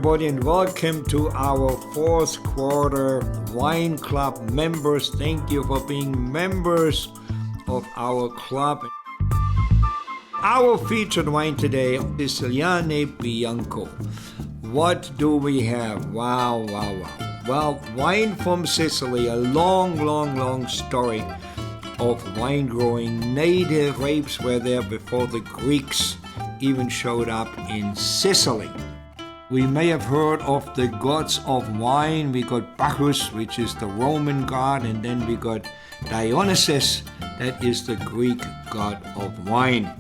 everybody, and welcome to our fourth quarter wine club members. Thank you for being members of our club. Our featured wine today is WIN Bianco. What do we have? Wow. Well, wine from Sicily, a long story of wine growing. Native grapes were there before the Greeks even showed up in Sicily. We may have heard of the gods of wine. We got Bacchus, which is the Roman god, and then we got Dionysus, that is the Greek god of wine.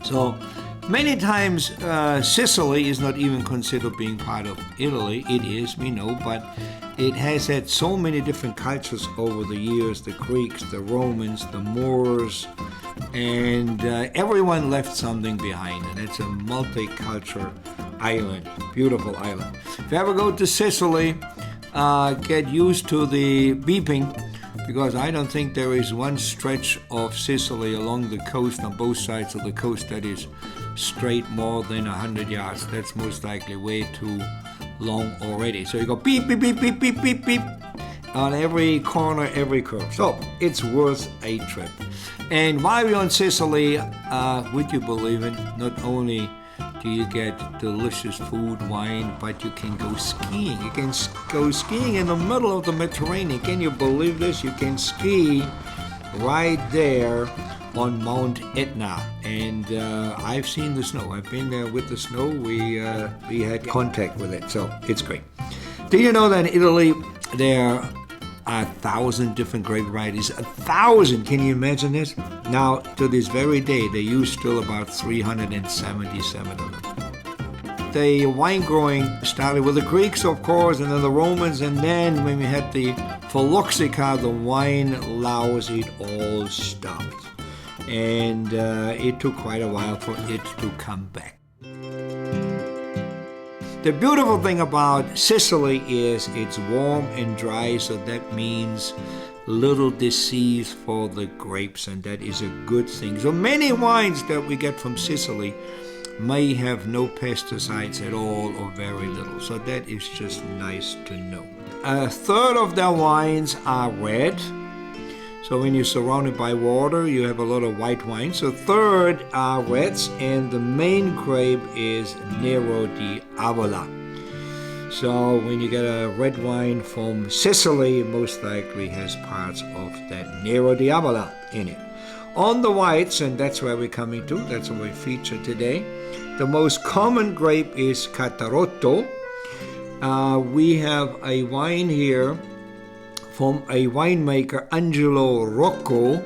So many times Sicily is not even considered being part of Italy. It is, we know, but it has had so many different cultures over the years, the Greeks, the Romans, the Moors, and everyone left something behind, and it's a multicultural island, beautiful island. If you ever go to Sicily, get used to the beeping, because I don't think there is one stretch of Sicily along the coast on both sides of the coast that is straight more than 100 yards. That's most likely way too long already. So you go beep, beep, beep, beep, beep, beep, beep on every corner, every curve. So it's worth a trip. And while we're on Sicily, would you believe it, not only do you get delicious food, wine, but you can go skiing. You can go skiing in the middle of the Mediterranean. Can you believe this? You can ski right there on Mount Etna. And I've seen the snow. I've been there with the snow. We had contact with it, so it's great. Do you know that in Italy there are 1,000 different grape varieties? 1,000! Can you imagine this? Now, to this very day, they use still about 377 of them. The wine growing started with the Greeks, of course, and then the Romans, and then when we had the phylloxera, the wine laws, it all stopped. And it took quite a while for it to come back. The beautiful thing about Sicily is it's warm and dry, so that means little disease for the grapes, and that is a good thing. So many wines that we get from Sicily may have no pesticides at all or very little, so that is just nice to know. A third of their wines are red. So when you're surrounded by water, you have a lot of white wine. So third are reds, and the main grape is Nero di Avola. So when you get a red wine from Sicily, it most likely has parts of that Nero di Avola in it. On the whites, and that's where we're coming to, that's what we feature today, the most common grape is Catarotto. We have a wine here from a winemaker, Angelo Rocco,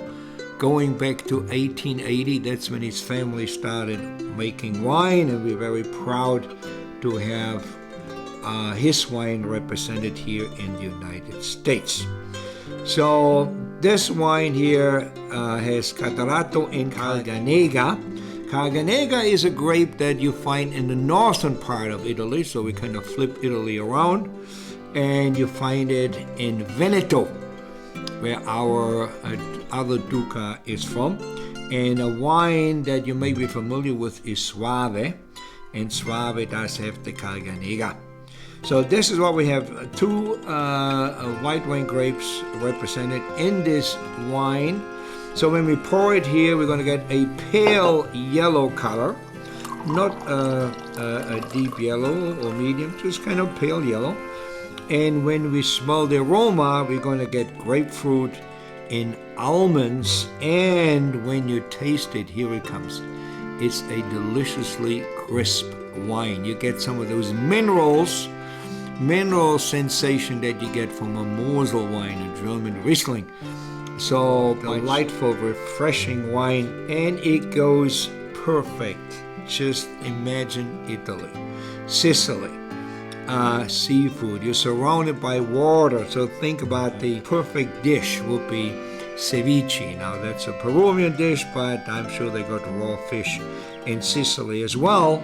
going back to 1880. That's when his family started making wine, and we're very proud to have his wine represented here in the United States. So this wine here has Catarotto and Carganega. Carganega is a grape that you find in the northern part of Italy, so we kind of flip Italy around. And you find it in Veneto, where our other Duca is from. And a wine that you may be familiar with is Soave, and Soave does have the Carganega. So this is what we have, two white wine grapes represented in this wine. So when we pour it here, we're going to get a pale yellow color, not a deep yellow or medium, just kind of pale yellow. And when we smell the aroma, we're going to get grapefruit and almonds. And when you taste it, here it comes. It's a deliciously crisp wine. You get some of those mineral sensation that you get from a Mosel wine, a German Riesling. So delightful, refreshing wine, and it goes perfect. Just imagine Italy, Sicily. Seafood. You're surrounded by water, so think about the perfect dish would be ceviche. Now that's a Peruvian dish, but I'm sure they got raw fish in Sicily as well.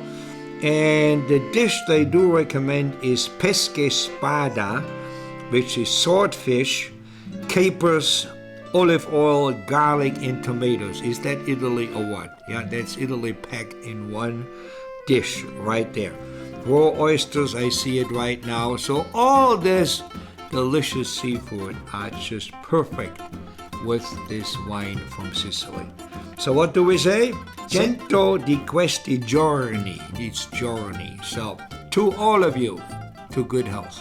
And the dish they do recommend is pesce spada, which is swordfish, capers, olive oil, garlic, and tomatoes. Is that Italy or what? Yeah, that's Italy packed in one dish right there. Raw oysters, I see it right now. So all this delicious seafood are just perfect with this wine from Sicily. So what do we say? Cento di questi giorni, this journey. So to all of you, to good health.